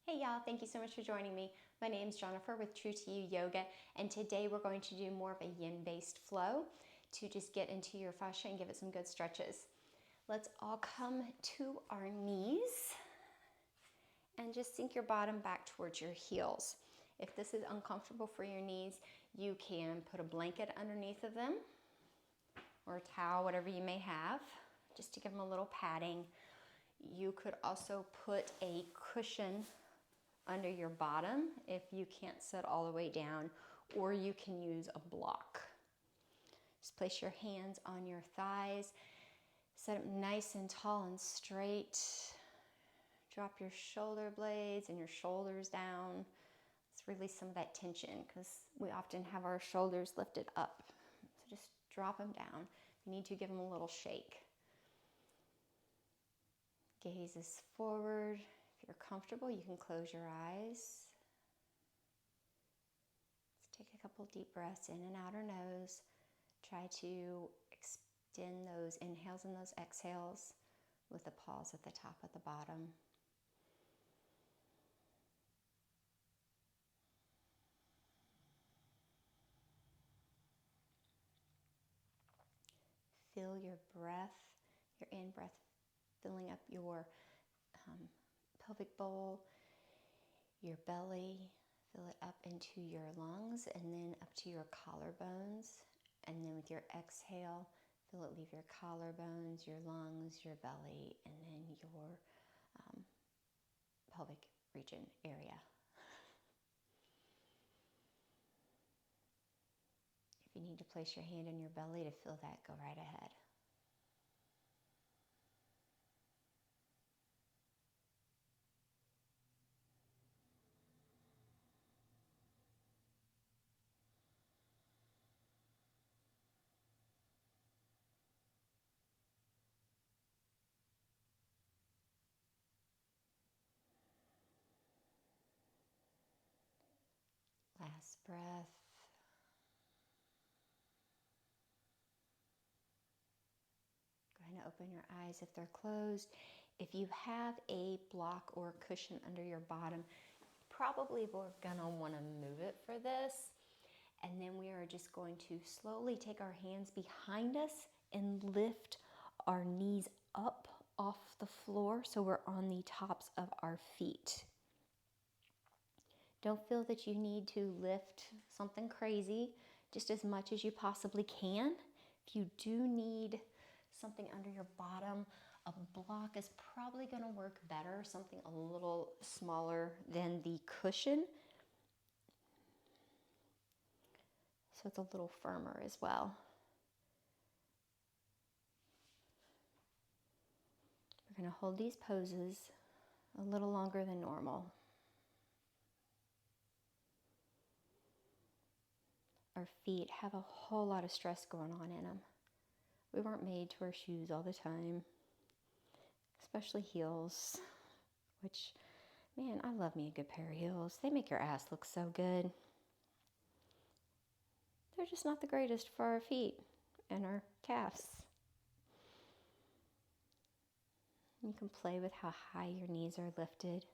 Hey y'all, thank you so much for joining me. My name is Jennifer with True to You Yoga, and today we're going to do more of a yin-based flow to just get into your fascia and give it some good stretches. Let's all come to our knees and just sink your bottom back towards your heels. If this is uncomfortable for your knees, you can put a blanket underneath of them or a towel, whatever you may have, just to give them a little padding. You could also put a cushion under your bottom if you can't sit all the way down, or you can use a block. Just place your hands on your thighs, set them nice and tall and straight. Drop your shoulder blades and your shoulders down. Let's release some of that tension because we often have our shoulders lifted up. So just drop them down. You need to give them a little shake. Gaze is forward. If you're comfortable, you can close your eyes. Let's take a couple deep breaths in and out our nose. Try to extend those inhales and those exhales with a pause at the top at the bottom. Feel your breath, your in-breath filling up your pelvic bowl, your belly. Fill it up into your lungs and then up to your collarbones. And then with your exhale, feel it leave your collarbones, your lungs, your belly, and then your pelvic region area. If you need to place your hand in your belly to feel that, go right ahead. Last breath. Go ahead and open your eyes if they're closed. If you have a block or a cushion under your bottom, probably we're gonna wanna move it for this. And then we are just going to slowly take our hands behind us and lift our knees up off the floor so we're on the tops of our feet. Don't feel that you need to lift something crazy, just as much as you possibly can. If you do need something under your bottom, a block is probably going to work better, something a little smaller than the cushion. So it's a little firmer as well. We're going to hold these poses a little longer than normal. Our feet have a whole lot of stress going on in them. We weren't made to wear shoes all the time, especially heels, which, man, I love me a good pair of heels. They make your ass look so good. They're just not the greatest for our feet and our calves. You can play with how high your knees are lifted.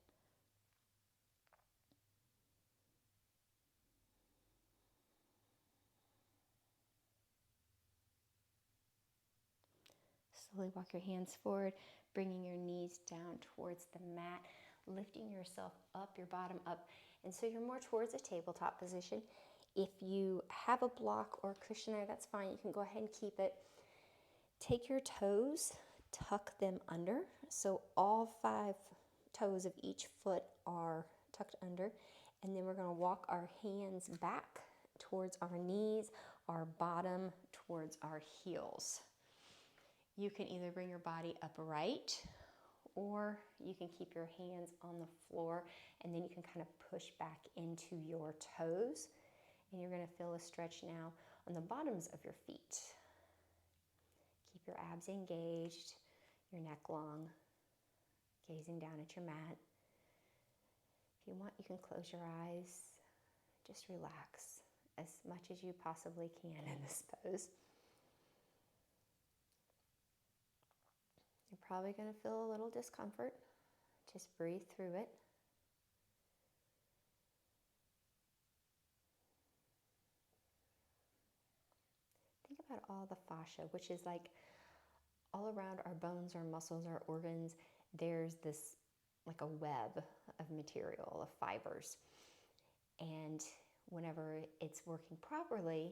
Slowly walk your hands forward, bringing your knees down towards the mat, lifting yourself up, your bottom up. And so you're more towards a tabletop position. If you have a block or a cushion there, that's fine. You can go ahead and keep it. Take your toes, tuck them under. So all 5 toes of each foot are tucked under. And then we're going to walk our hands back towards our knees, our bottom towards our heels. You can either bring your body upright or you can keep your hands on the floor and then you can kind of push back into your toes. And you're going to feel a stretch now on the bottoms of your feet. Keep your abs engaged, your neck long, gazing down at your mat. If you want, you can close your eyes. Just relax as much as you possibly can in this pose. You're probably going to feel a little discomfort. Just breathe through it. about all the fascia, which is like all around our bones, our muscles, our organs. There's this like a web of material, of fibers. And whenever it's working properly,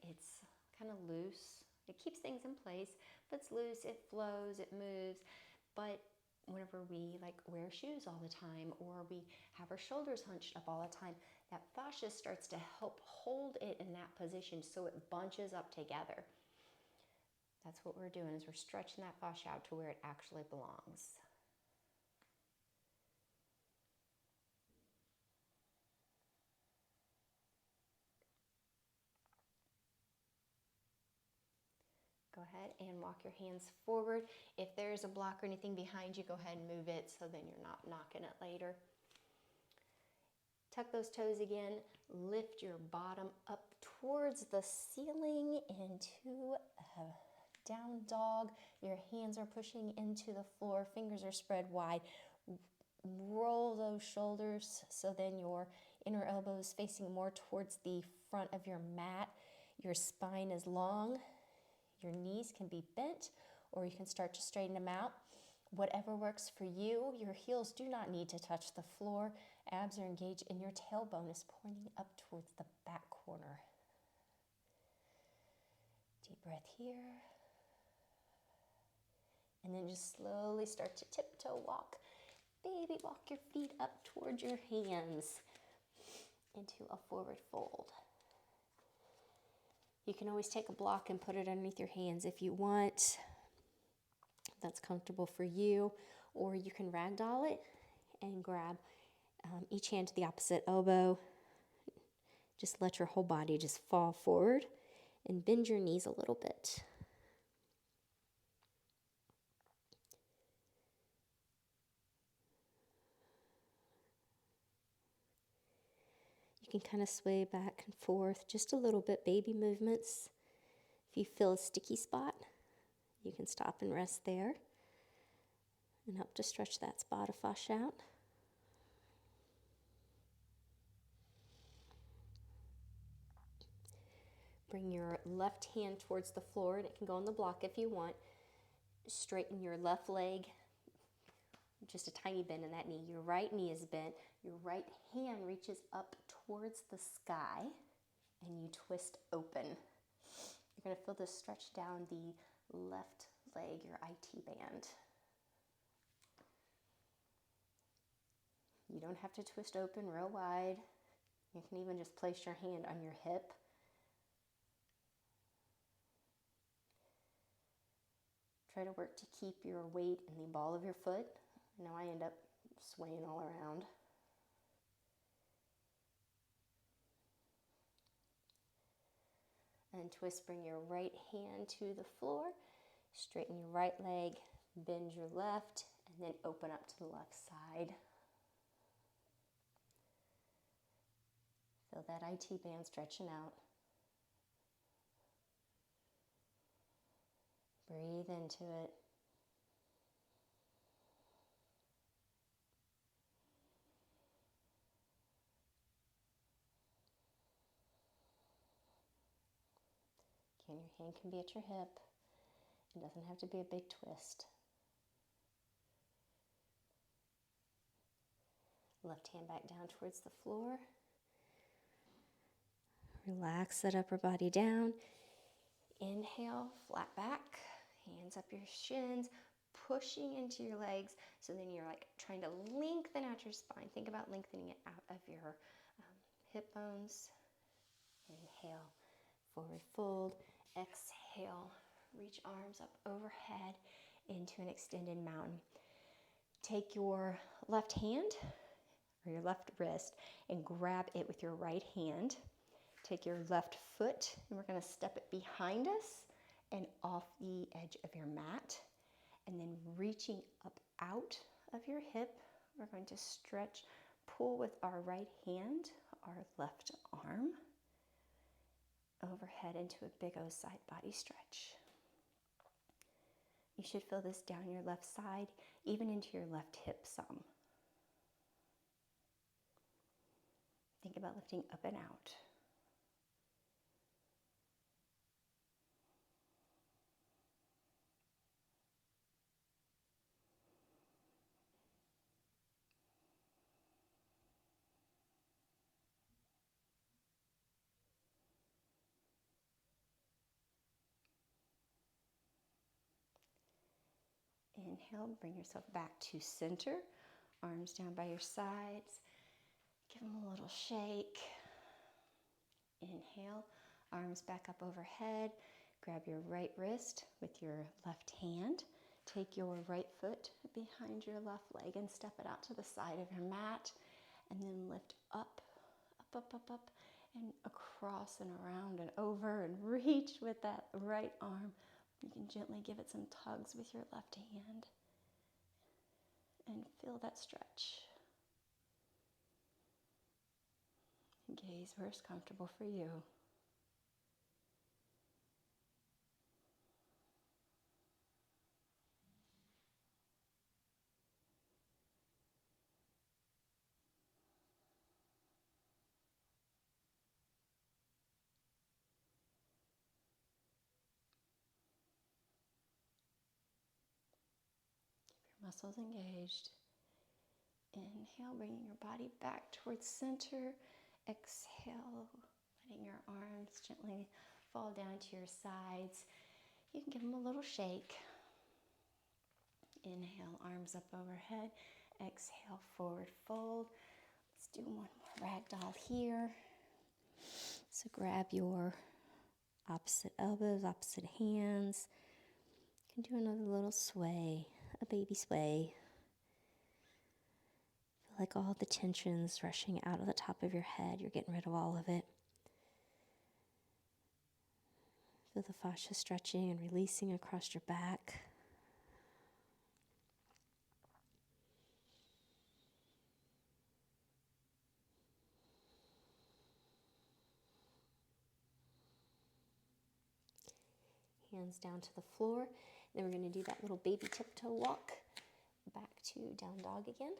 it's kind of loose. It keeps things in place, but it's loose, it flows, it moves. But whenever we like wear shoes all the time, or we have our shoulders hunched up all the time, that fascia starts to help hold it in that position so it bunches up together. That's what we're doing, is we're stretching that fascia out to where it actually belongs. Go ahead and walk your hands forward. If there's a block or anything behind you, go ahead and move it so then you're not knocking it later. Tuck those toes again. Lift your bottom up towards the ceiling into a down dog. Your hands are pushing into the floor. Fingers are spread wide. Roll those shoulders so then your inner elbow is facing more towards the front of your mat. Your spine is long. Your knees can be bent, or you can start to straighten them out. Whatever works for you. Your heels do not need to touch the floor. Abs are engaged and your tailbone is pointing up towards the back corner. Deep breath here. And then just slowly start to tiptoe walk. Baby, walk your feet up towards your hands into a forward fold. You can always take a block and put it underneath your hands if you want. That's comfortable for you. Or you can ragdoll it and grab each hand to the opposite elbow. Just let your whole body just fall forward and bend your knees a little bit. You can kind of sway back and forth just a little bit, baby movements. If you feel a sticky spot, you can stop and rest there and help to stretch that spot of fascia out. Bring your left hand towards the floor, and it can go on the block if you want. Straighten your left leg, just a tiny bend in that knee. Your right knee is bent. Your right hand reaches up towards the sky, and you twist open. You're going to feel this stretch down the left leg, your IT band. You don't have to twist open real wide. You can even just place your hand on your hip. Try to work to keep your weight in the ball of your foot. Now I end up swaying all around. And twist, bring your right hand to the floor. Straighten your right leg, bend your left, and then open up to the left side. Feel that IT band stretching out. Breathe into it. Again, your hand can be at your hip. It doesn't have to be a big twist. Left hand back down towards the floor. Relax that upper body down. Inhale, flat back, hands up your shins, pushing into your legs. So then you're like trying to lengthen out your spine. Think about lengthening it out of your hip bones. Inhale, forward fold. Exhale, reach arms up overhead into an extended mountain. Take your left hand or your left wrist and grab it with your right hand. Take your left foot and we're going to step it behind us and off the edge of your mat. And then reaching up out of your hip, we're going to stretch, pull with our right hand, our left arm, overhead into a big O side body stretch. You should feel this down your left side, even into your left hip some. Think about lifting up and out. Inhale, bring yourself back to center. Arms down by your sides. Give them a little shake. Inhale, arms back up overhead. Grab your right wrist with your left hand. Take your right foot behind your left leg and step it out to the side of your mat. And then lift up, up, up, up, up, and across and around and over, and reach with that right arm. You can gently give it some tugs with your left hand. And feel that stretch. Gaze where it's comfortable for you. Keep your muscles engaged. Inhale, bringing your body back towards center. Exhale, letting your arms gently fall down to your sides. You can give them a little shake. Inhale, arms up overhead. Exhale, forward fold. Let's do one more ragdoll here. So grab your opposite elbows, opposite hands. You can do another little sway, a baby sway. Feel like all the tension's rushing out of the top of your head. You're getting rid of all of it. Feel the fascia stretching and releasing across your back. Hands down to the floor. Then we're going to do that little baby tiptoe walk back to down dog again.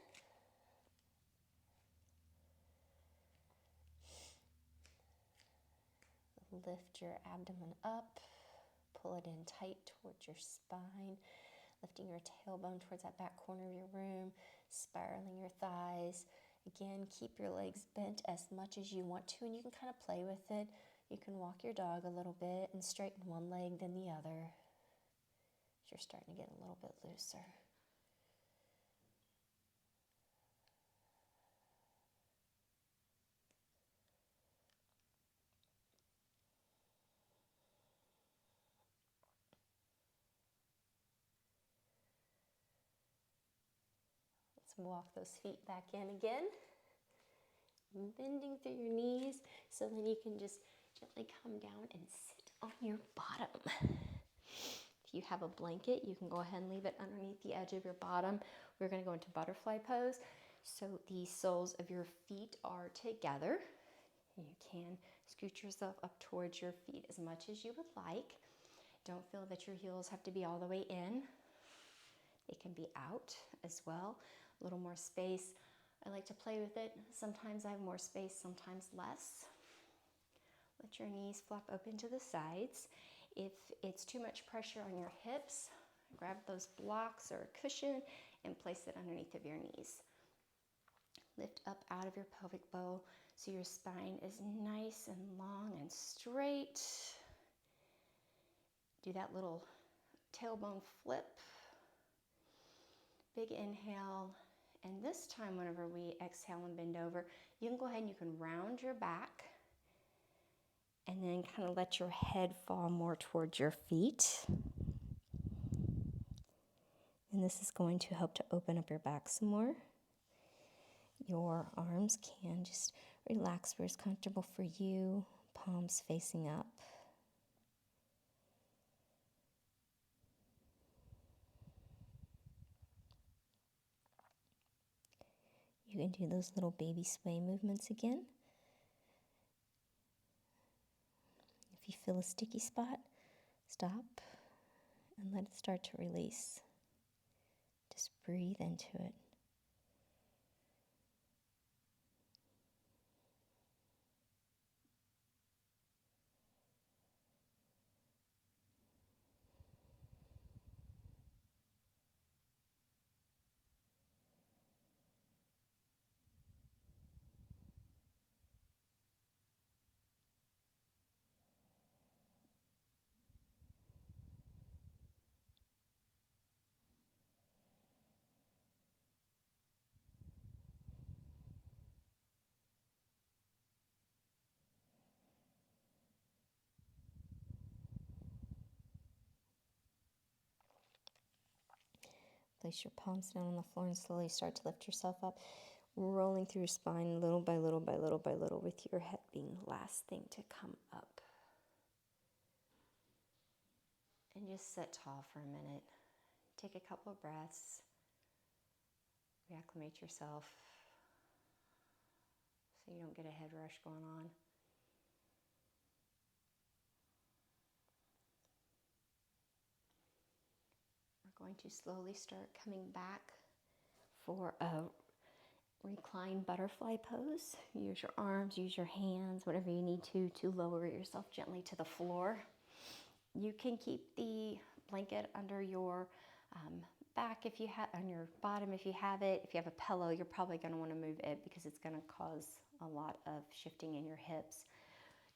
Lift your abdomen up, pull it in tight towards your spine, lifting your tailbone towards that back corner of your room, spiraling your thighs. Again, keep your legs bent as much as you want to, and you can kind of play with it. You can walk your dog a little bit and straighten one leg then the other. You're starting to get a little bit looser. Let's walk those feet back in again. Bending through your knees so then you can just gently come down and sit on your bottom. If you have a blanket, you can go ahead and leave it underneath the edge of your bottom. We're going to go into butterfly pose. So the soles of your feet are together. You can scoot yourself up towards your feet as much as you would like. Don't feel that your heels have to be all the way in. They can be out as well. A little more space. I like to play with it. Sometimes I have more space, sometimes less. Let your knees flap open to the sides. If it's too much pressure on your hips, grab those blocks or a cushion and place it underneath of your knees. Lift up out of your pelvic bowl so your spine is nice and long and straight. Do that little tailbone flip. Big inhale. And this time, whenever we exhale and bend over, you can go ahead and you can round your back and then kind of let your head fall more towards your feet. And this is going to help to open up your back some more. Your arms can just relax where it's comfortable for you, palms facing up. You can do those little baby sway movements again. If you feel a sticky spot, stop and let it start to release. Just breathe into it. Place your palms down on the floor and slowly start to lift yourself up, rolling through your spine little by little by little by little, with your head being the last thing to come up. And just sit tall for a minute. Take a couple of breaths. Reacclimate yourself so you don't get a head rush going on. We're going to slowly start coming back for a reclined butterfly pose. Use your arms, use your hands, whatever you need to lower yourself gently to the floor. You can keep the blanket under your back if you have, on your bottom if you have it. If you have a pillow, you're probably going to want to move it because it's going to cause a lot of shifting in your hips.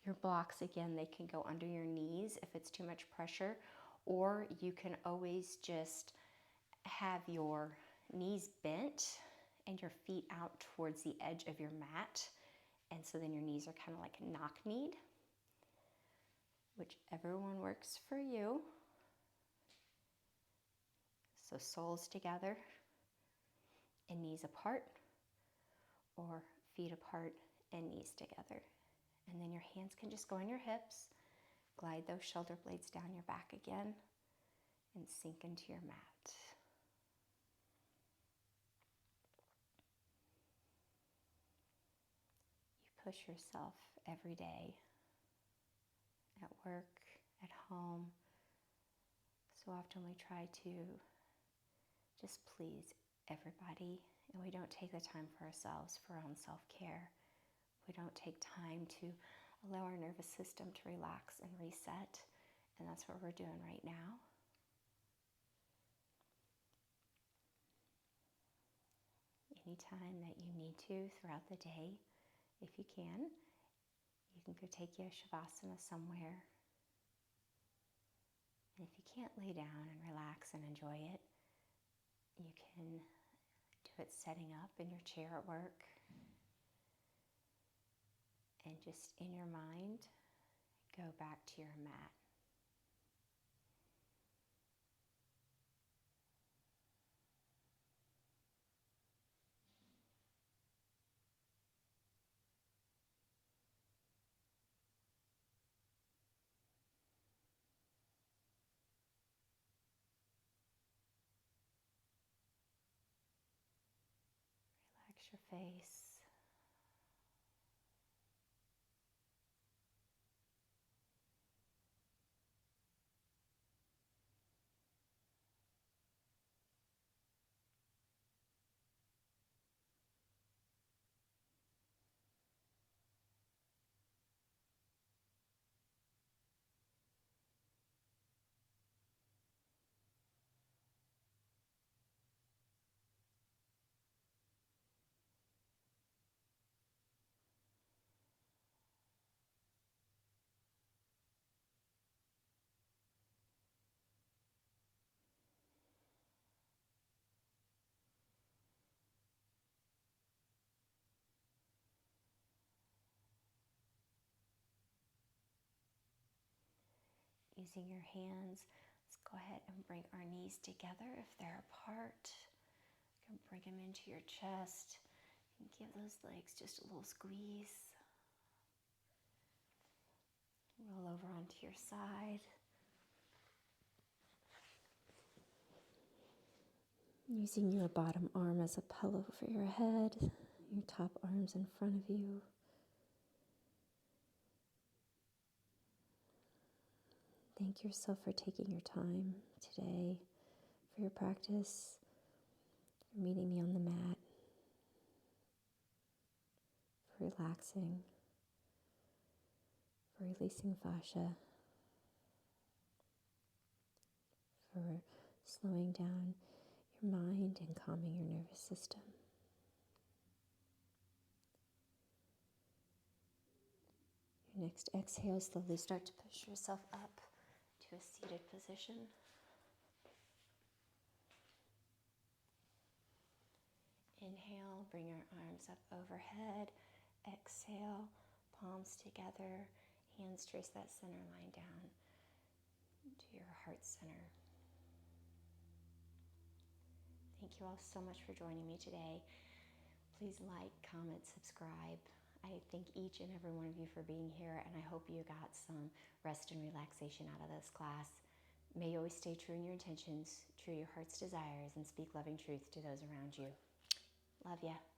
Your blocks, again, they can go under your knees if it's too much pressure, or you can always just have your knees bent and your feet out towards the edge of your mat. And so then your knees are kind of like knock-kneed. Whichever one works for you. So soles together and knees apart, or feet apart and knees together. And then your hands can just go on your hips, glide those shoulder blades down your back again, and sink into your mat. You push yourself every day, at work, at home. So often we try to just please everybody, and we don't take the time for ourselves, for our own self-care. We don't take time to allow our nervous system to relax and reset, and that's what we're doing right now. Anytime that you need to throughout the day, if you can go take a shavasana somewhere. And if you can't lay down and relax and enjoy it, you can do it setting up in your chair at work. And just in your mind, go back to your mat. Relax your face. Using your hands, let's go ahead and bring our knees together if they're apart. You can bring them into your chest and give those legs just a little squeeze. Roll over onto your side. Using your bottom arm as a pillow for your head, your top arms in front of you. Thank yourself for taking your time today, for your practice, for meeting me on the mat, for relaxing, for releasing fascia, for slowing down your mind and calming your nervous system. Your next exhale, slowly start to push yourself up to a seated position. Inhale, bring your arms up overhead. Exhale, palms together, hands trace that center line down to your heart center. thank you all so much for joining me today. Please like, comment, subscribe. I thank each and every one of you for being here, and I hope you got some rest and relaxation out of this class. May you always stay true in your intentions, true to your heart's desires, and speak loving truth to those around you. Love ya.